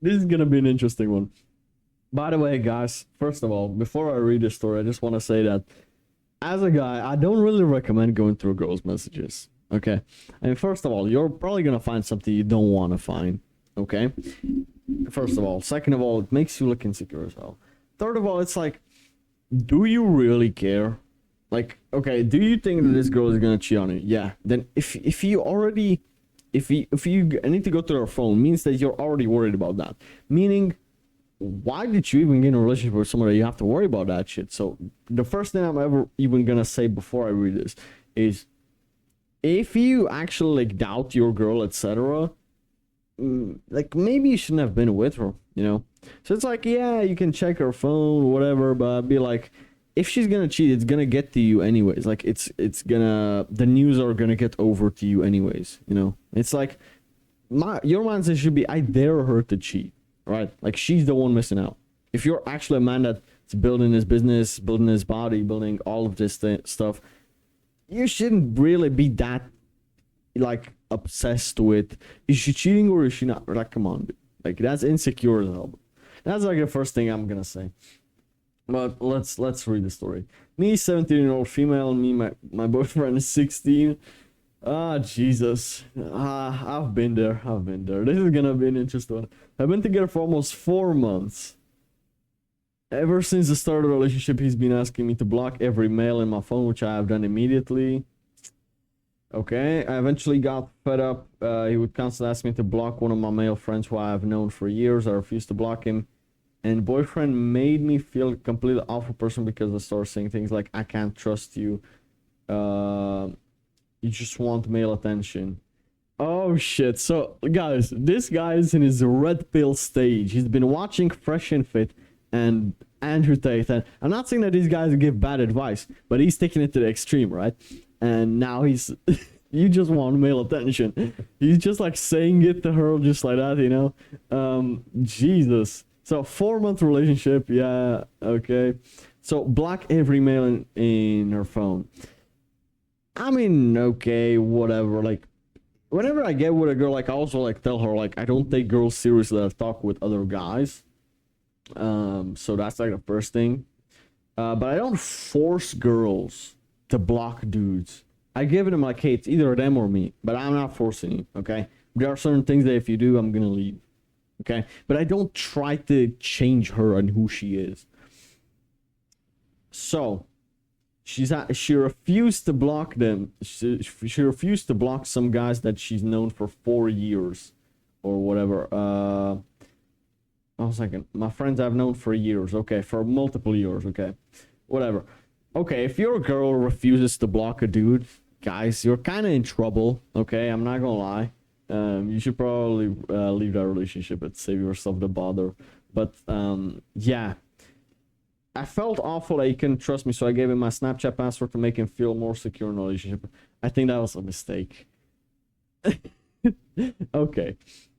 This is gonna be an interesting one. By the way, guys, first of all, before I read the story, I just want to say that as a guy, I don't really recommend going through girls' messages. Okay? I mean, first of all, you're probably gonna find something you don't want to find. Okay? First of all. Second of all, it makes you look insecure as hell. Third of all, it's like, do you really care? Like, okay, do you think that this girl is gonna cheat on you? Yeah. Then if you already if you need to go to her phone, means that you're already worried about that. Meaning, why did you even get in a relationship with someone that you have to worry about that shit? So the first thing I'm ever even gonna say before I read this is, if you actually like doubt your girl, etc., like maybe you shouldn't have been with her, you know? So it's like, yeah, you can check her phone, whatever, but be like, if she's gonna cheat, it's gonna get to you anyways. Like it's gonna, the news are gonna get over to you anyways, you know? It's like, your mindset should be, I dare her to cheat, right? Like she's the one missing out. If you're actually a man that's building his business, building his body, building all of this stuff, you shouldn't really be that like obsessed with, is she cheating or is she not? Like, come on, dude. Like that's insecure as hell. That's like the first thing I'm gonna say. But let's read the story. Me, 17-year-old female, me, my boyfriend is 16. Ah, Jesus. I've been there. This is gonna be an interesting one. I've been together for almost 4 months. Ever since the start of the relationship, he's been asking me to block every mail in my phone, which I have done immediately. Okay, I eventually got fed up. He would constantly ask me to block one of my male friends who I have known for years. I refused to block him. And boyfriend made me feel a completely awful person because I started saying things like, I can't trust you. You just want male attention. Oh shit. So guys, this guy is in his red pill stage. He's been watching Fresh and Fit and Andrew Tate. And I'm not saying that these guys give bad advice, but he's taking it to the extreme, right? And now he's you just want male attention. He's just like saying it to her just like that, you know? Jesus. So 4-month relationship, yeah, okay. So block every mail in her phone. I mean, okay, whatever. Like, whenever I get with a girl, like I also like tell her like I don't take girls seriously that talk with other guys. So that's like the first thing. But I don't force girls to block dudes. I give them like, hey, it's either them or me, but I'm not forcing you. Okay, there are certain things that if you do, I'm gonna leave. Okay, but I don't try to change her and who she is. So she refused to block them. She refused to block some guys that she's known for 4 years or whatever. I was like, my friends I've known for years. Okay, for multiple years. Okay, whatever. Okay, if your girl refuses to block a dude, guys, you're kind of in trouble. Okay, I'm not gonna lie. You should probably leave that relationship and save yourself the bother. But yeah, I felt awful that he couldn't trust me, so I gave him my Snapchat password to make him feel more secure in the relationship. I think that was a mistake. Okay.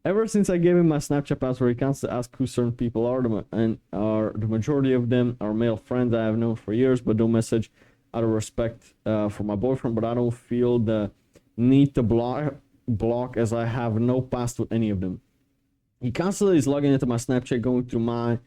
Ever since I gave him my Snapchat password, he constantly asks who certain people are, the majority of them are male friends I have known for years, but don't message out of respect for my boyfriend. But I don't feel the need to block as I have no past with any of them. He constantly is logging into my Snapchat, going through my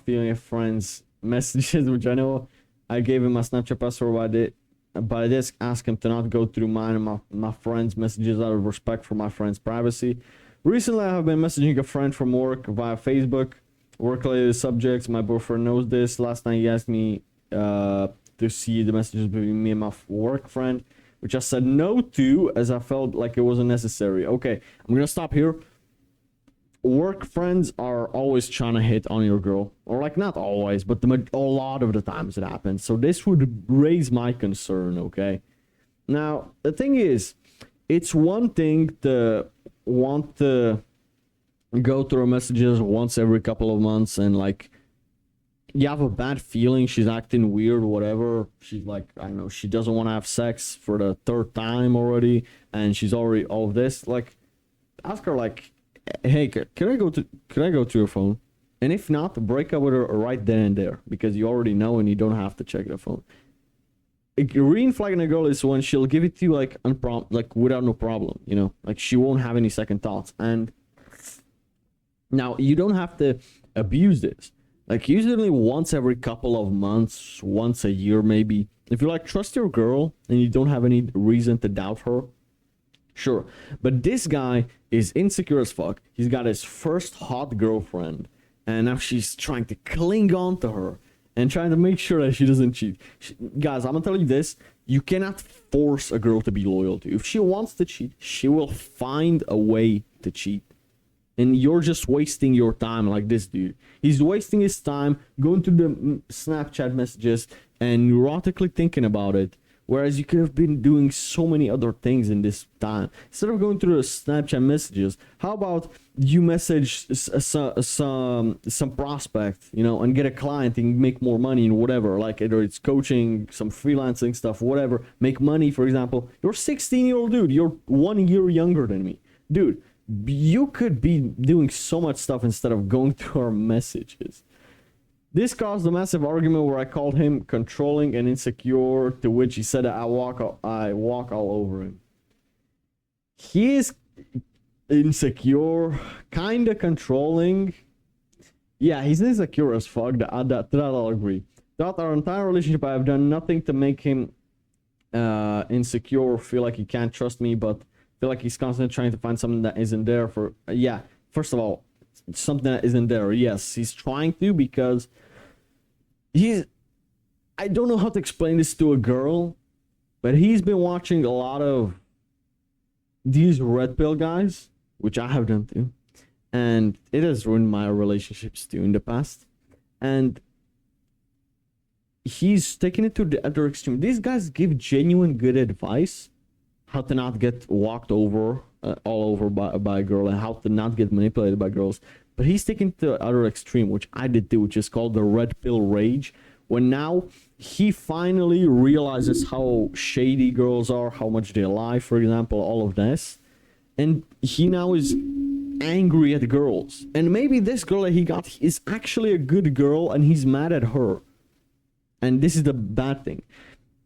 feeling friends messages, which I know I gave him my Snapchat password, but I did ask him to not go through mine and my friends' messages out of respect for my friends' privacy. Recently, I have been messaging a friend from work via Facebook, work-related subjects. My boyfriend knows this. Last night, he asked me to see the messages between me and my work friend, which I said no to as I felt like it wasn't necessary. Okay, I'm gonna stop here. Work friends are always trying to hit on your girl, or like not always, but a lot of the times it happens. So this would raise my concern. Okay, now the thing is, it's one thing to want to go through her messages once every couple of months and like you have a bad feeling she's acting weird, whatever. She's like, I don't know, she doesn't want to have sex for the 3rd time already, and she's already all of this. Like, ask her like, hey, can I go to your phone? And if not, break up with her right then and there, because you already know and you don't have to check the phone. Green flagging a girl is when she'll give it to you like without no problem, you know, like she won't have any second thoughts. And Now, you don't have to abuse this. Like, usually once every couple of months, once a year maybe. If you like trust your girl and you don't have any reason to doubt her, sure. But this guy is insecure as fuck. He's got his first hot girlfriend, and now she's trying to cling on to her and trying to make sure that she doesn't cheat. Guys, I'm gonna tell you this. You cannot force a girl to be loyal to you. If she wants to cheat, she will find a way to cheat. And you're just wasting your time like this dude. He's wasting his time going to the Snapchat messages and neurotically thinking about it. Whereas you could have been doing so many other things in this time. Instead of going through the Snapchat messages, how about you message some prospect, you know, and get a client and make more money and whatever. Like either it's coaching, some freelancing stuff, whatever. Make money, for example. You're a 16-year-old dude. You're 1 year younger than me. Dude, you could be doing so much stuff instead of going through our messages. This caused a massive argument where I called him controlling and insecure, to which he said I walk all over him. He is insecure, kinda controlling. Yeah, he's insecure as fuck. That I'll agree. Throughout our entire relationship, I have done nothing to make him insecure, feel like he can't trust me, but feel like he's constantly trying to find something that isn't there for. Yeah, first of all, something that isn't there. Yes, he's trying to, because I don't know how to explain this to a girl, but he's been watching a lot of these red pill guys, which I have done too, and it has ruined my relationships too in the past. And he's taking it to the other extreme. These guys give genuine good advice, how to not get walked over all over by a girl, and how to not get manipulated by girls. But he's taking it to the other extreme, which I did too, which is called the red pill rage, when now he finally realizes how shady girls are, how much they lie, for example, all of this. And he now is angry at girls. And maybe this girl that he got is actually a good girl and he's mad at her. And this is the bad thing.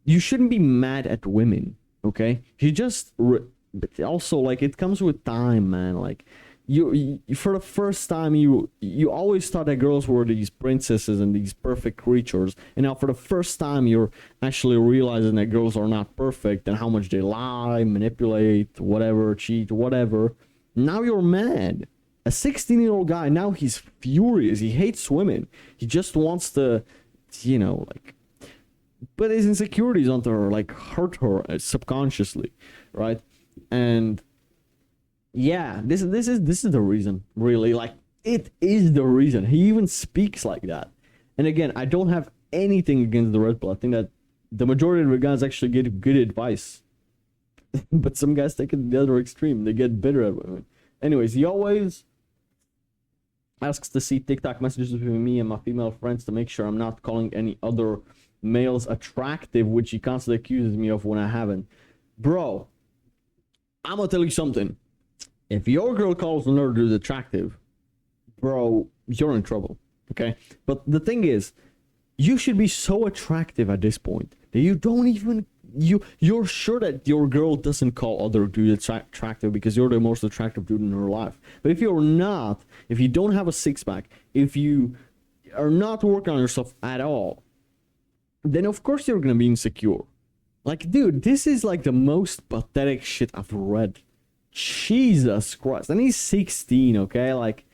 You shouldn't be mad at women, okay? You just... but also, like, it comes with time, man. Like, you for the first time, you always thought that girls were these princesses and these perfect creatures, and now for the first time you're actually realizing that girls are not perfect and how much they lie, manipulate, whatever, cheat, whatever. Now you're mad. A 16-year-old guy, now he's furious. He hates women. He just wants to, you know, like, put his insecurities onto her, like hurt her subconsciously, right? And yeah, this is the reason, really. Like, it is the reason. He even speaks like that. And again, I don't have anything against the red pill. I think that the majority of the guys actually get good advice. But some guys take it to the other extreme. They get bitter at women. Anyways, he always asks to see TikTok messages between me and my female friends to make sure I'm not calling any other males attractive, which he constantly accuses me of when I haven't. Bro, I'm gonna tell you something. If your girl calls another dude attractive, bro, you're in trouble, okay? But the thing is, you should be so attractive at this point that you don't even... You're sure that your girl doesn't call other dudes attractive because you're the most attractive dude in her life. But if you're not, if you don't have a six-pack, if you are not working on yourself at all, then of course you're gonna be insecure. Like, dude, this is like the most pathetic shit I've read. Jesus Christ. And he's 16, okay? Like,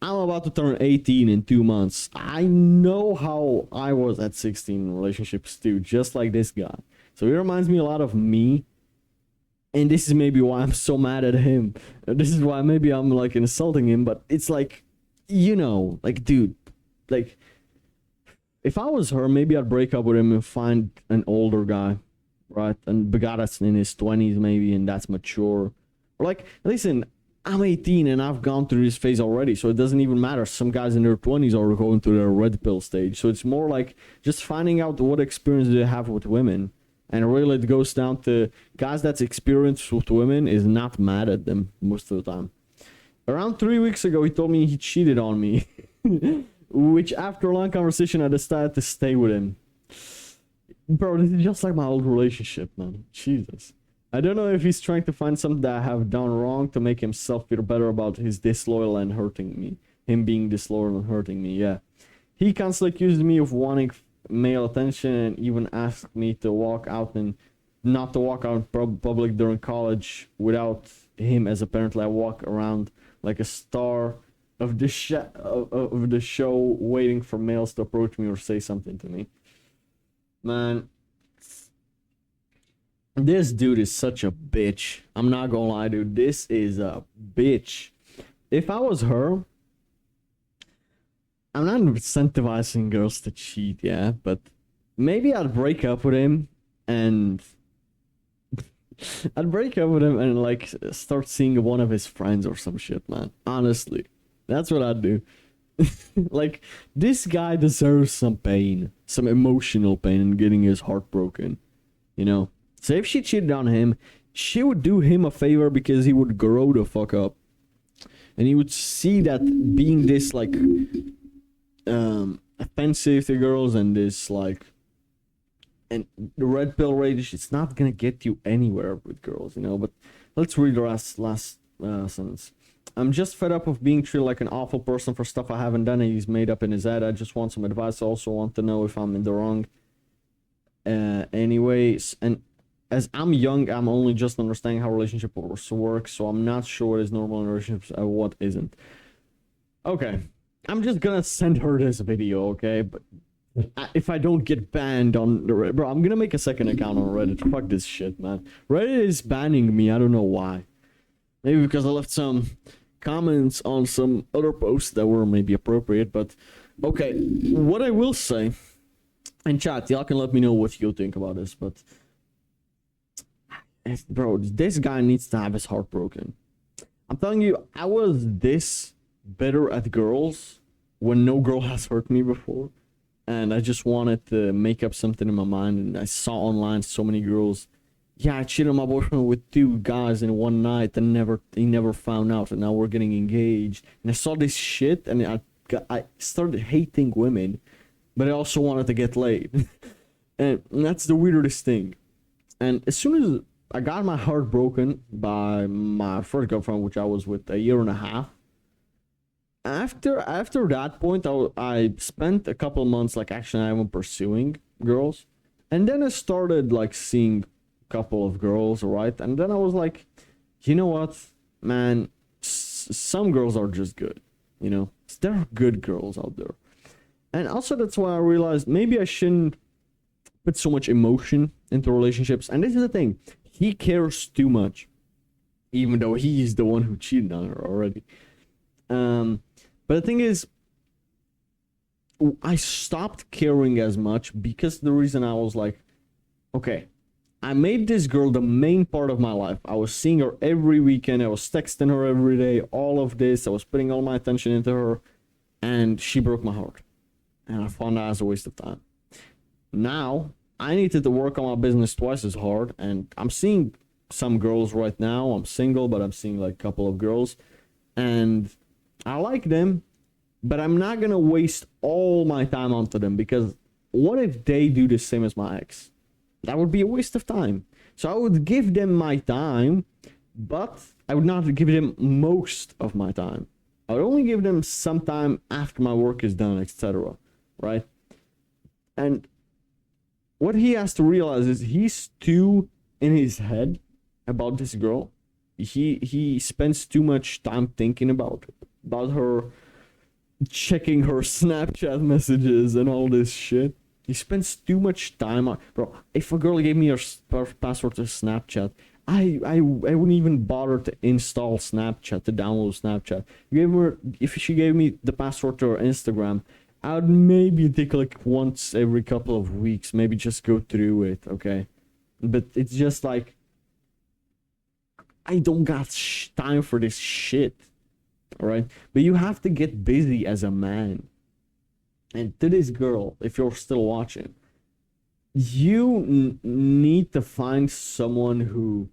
I'm about to turn 18 in 2 months. I know how I was at 16 in relationships too, just like this guy. So he reminds me a lot of me. And this is maybe why I'm so mad at him. This is why maybe I'm like insulting him, but it's like, you know, like, dude, like, if I was her, maybe I'd break up with him and find an older guy, right? And Begata's in his 20s maybe, and that's mature. Or like, listen, I'm 18 and I've gone through this phase already, so it doesn't even matter. Some guys in their 20s are going through their red pill stage. So it's more like just finding out what experience they have with women. And really it goes down to guys that's experienced with women is not mad at them most of the time. Around 3 weeks ago, he told me he cheated on me. Which after a long conversation, I decided to stay with him. Bro, this is just like my old relationship, man. Jesus. I don't know if he's trying to find something that I have done wrong to make himself feel better about his disloyal and hurting me. Him being disloyal and hurting me, yeah. He constantly accused me of wanting male attention and even asked me to walk out and not to walk out in public during college without him, as apparently I walk around like a star of of the show waiting for males to approach me or say something to me. Man, this dude is such a bitch. I'm not gonna lie, dude. This is a bitch. If I was her, I'm not incentivizing girls to cheat, yeah, but maybe I'd break up with him and like start seeing one of his friends or some shit, man. Honestly, that's what I'd do. Like, this guy deserves some pain, some emotional pain, and getting his heart broken, you know. So if she cheated on him, she would do him a favor because he would grow the fuck up. And he would see that being this, like, offensive to girls and this, like, and the red pill rage, it's not gonna get you anywhere with girls, you know. But let's read the last sentence. I'm just fed up of being treated like an awful person for stuff I haven't done and he's made up in his head. I just want some advice. I also want to know if I'm in the wrong. Anyways, and as I'm young, I'm only just understanding how relationship work, so I'm not sure what is normal in relationships and what isn't. Okay, I'm just gonna send her this video, okay? But if I don't get banned on the Reddit, bro, I'm gonna make a second account on Reddit. Fuck this shit, man. Reddit is banning me. I don't know why. Maybe because I left some comments on some other posts that were maybe appropriate, but okay. What I will say, and chat, y'all can let me know what you think about this, but bro, this guy needs to have his heart broken. I'm telling you, I was this bitter at girls when no girl has hurt me before, and I just wanted to make up something in my mind, and I saw online so many girls. Yeah, I cheated on my boyfriend with 2 guys in one night and he never found out, and now we're getting engaged. And I saw this shit and I started hating women, but I also wanted to get laid. And that's the weirdest thing. And as soon as I got my heart broken by my first girlfriend, which I was with 1.5 years, after that point, I spent a couple of months like actually I went pursuing girls, and then I started like seeing couple of girls, right? And then I was like, you know what, man, some girls are just good, you know. There are good girls out there. And also that's why I realized maybe I shouldn't put so much emotion into relationships. And this is the thing, he cares too much, even though he's the one who cheated on her already. But the thing is, I stopped caring as much because the reason I was like, okay, I made this girl the main part of my life. I was seeing her every weekend. I was texting her every day. All of this. I was putting all my attention into her. And she broke my heart. And I found that as a waste of time. Now, I needed to work on my business twice as hard. And I'm seeing some girls right now. I'm single, but I'm seeing like a couple of girls. And I like them. But I'm not going to waste all my time onto them. Because what if they do the same as my ex? That would be a waste of time. So I would give them my time, but I would not give them most of my time. I would only give them some time after my work is done, etc. Right? And what he has to realize is he's too in his head about this girl. He spends too much time thinking about her, checking her Snapchat messages and all this shit. He spends too much time on, bro. If a girl gave me her password to Snapchat, I wouldn't even bother to install Snapchat, to download Snapchat. If she gave me the password to her Instagram, I would maybe take like once every couple of weeks, maybe just go through it, okay? But it's just like, I don't got time for this shit, alright? But you have to get busy as a man. And to this girl, if you're still watching, you need to find someone who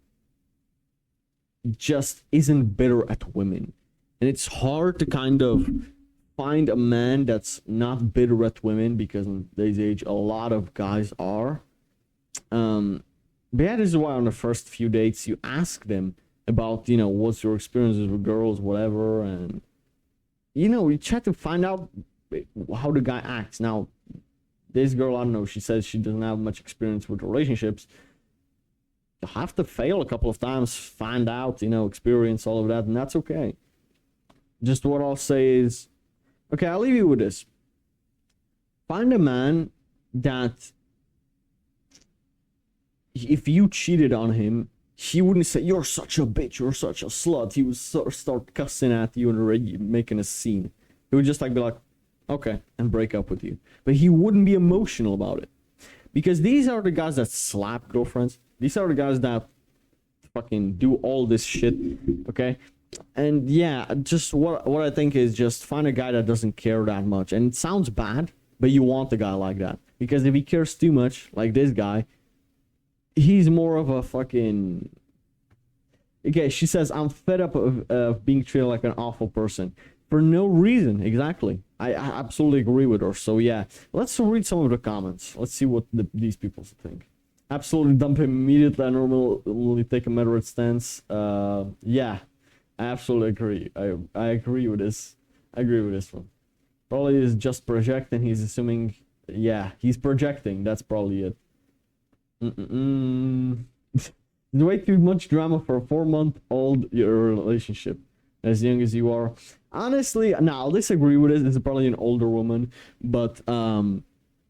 just isn't bitter at women. And it's hard to kind of find a man that's not bitter at women, because in today's age, a lot of guys are. But yeah, this is why on the first few dates you ask them about, you know, what's your experiences with girls, whatever, and you know, you try to find out how the guy acts. Now, this girl, I don't know, she says she doesn't have much experience with relationships. You have to fail a couple of times, find out, you know, experience all of that, and that's okay. Just what I'll say is, okay, I'll leave you with this. Find a man that if you cheated on him, he wouldn't say, "You're such a bitch, you're such a slut." He would start cussing at you and already making a scene. He would just like be like, "Okay," and break up with you. But he wouldn't be emotional about it. Because these are the guys that slap girlfriends. These are the guys that fucking do all this shit, okay? And yeah, just what I think is just find a guy that doesn't care that much. And it sounds bad, but you want a guy like that. Because if he cares too much, like this guy, he's more of a fucking... Okay, she says, "I'm fed up of being treated like an awful person." For no reason, exactly. I absolutely agree with her. So yeah, let's read some of the comments. Let's see what these people think. Absolutely dump him immediately. I normally take a moderate stance. Yeah, I absolutely agree. I agree with this. I agree with this one. Probably is just projecting. He's assuming. Yeah, he's projecting. That's probably it. Way too much drama for a 4-month-old relationship. As young as you are. Honestly, now I'll disagree with it. This is probably an older woman, but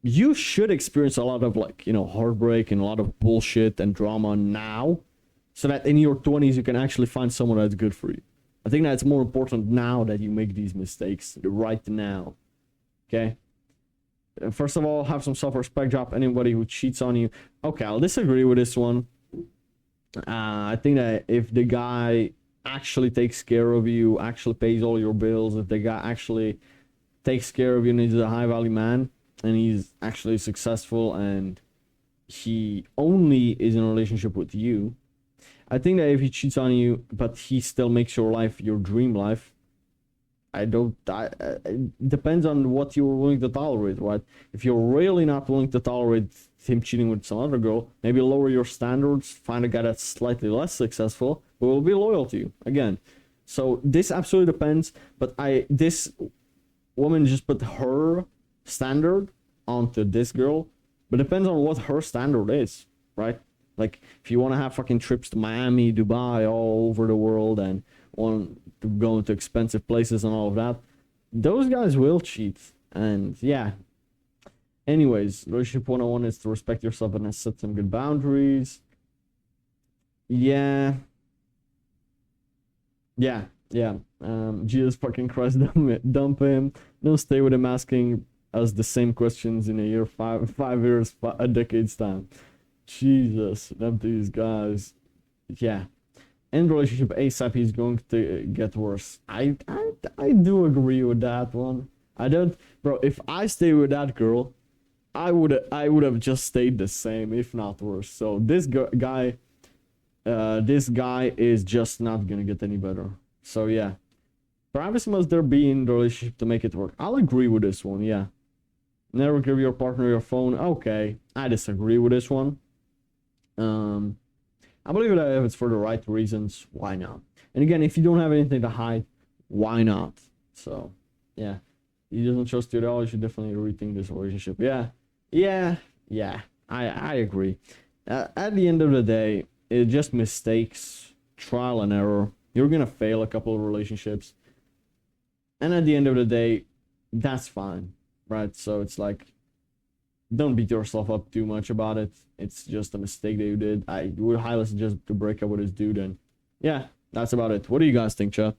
you should experience a lot of, like, you know, heartbreak and a lot of bullshit and drama now, so that in your 20s you can actually find someone that's good for you. I think that's more important now that you make these mistakes right now. Okay. First of all, have some self-respect. Drop anybody who cheats on you. Okay, I'll disagree with this one. I think that if the guy actually takes care of you, actually pays all your bills, if the guy actually takes care of you and he's a high value man and he's actually successful and he only is in a relationship with you, I think that if he cheats on you but he still makes your life your dream life, it depends on what you're willing to tolerate, right? If you're really not willing to tolerate him cheating with some other girl, maybe lower your standards, find a guy that's slightly less successful but will be loyal to you again. So this absolutely depends, but this woman just put her standard onto this girl, but depends on what her standard is, right? Like, if you want to have fucking trips to Miami, Dubai, all over the world, and want to go into expensive places and all of that, those guys will cheat. And yeah. Anyways, relationship 101 is to respect yourself and set some good boundaries. Yeah. Jesus fucking Christ, dump him. Don't stay with him asking us the same questions in a year, 5 years, a decade's time. Jesus, dump these guys. Yeah. End relationship ASAP, he's going to get worse. I do agree with that one. I don't, bro, if I stay with that girl, I would have just stayed the same, if not worse. So this guy is just not gonna get any better. So yeah, privacy must there be in the relationship to make it work. I'll agree with this one. Yeah, never give your partner your phone. Okay, I disagree with this one. I believe that if it's for the right reasons, why not? And again, if you don't have anything to hide, why not? So yeah, he doesn't trust you at all, you should definitely rethink this relationship. Yeah, I agree. At the end of the day, it's just mistakes, trial and error. You're gonna fail a couple of relationships, and at the end of the day, that's fine, right? So it's like, don't beat yourself up too much about it. It's just a mistake that you did. I would highly suggest to break up with this dude, and yeah, that's about it. What do you guys think, chat?